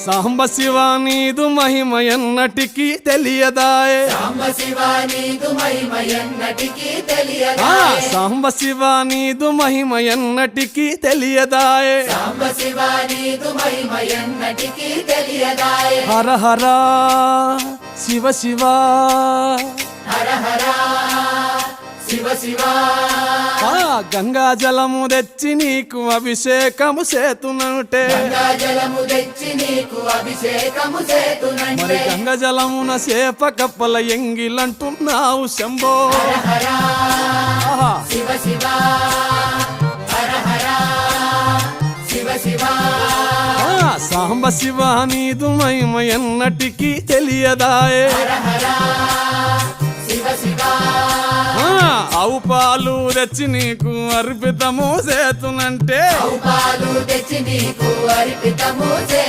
సాంబ శివ నీదు మహిమ ఎన్నటికీ తెలియదాయే సాంబ శివ నీదు మహిమ ఎన్నటికీ తెలియదాయే సాంబ శివ నీదు మహిమ ఎన్నటికీ తెలియదాయే సాంబ శివ నీదు మహిమ ఎన్నటికీ తెలియదాయే హర హర శివ శివ హర హర శివ శివ గంగా జలము తెచ్చి నీకు అభిషేకము చేతునంటే గంగా జలము తెచ్చి నీకు అభిషేకము మరి చేతునంటే గంగ జలమున చేప కప్పల ఎంగిలంటున్నావు శంభో హర హర ఆహా. శివ శివ హర హర శివ శివ సాంబ శివ నీదు మహిమ ఎన్నటికీ తెలియదాయే హర హర శివ శివ ఆవు పాలు తెచ్చి నీకు అర్పితము చేతునంటే పాలు తెచ్చి నీకు అర్పితము చే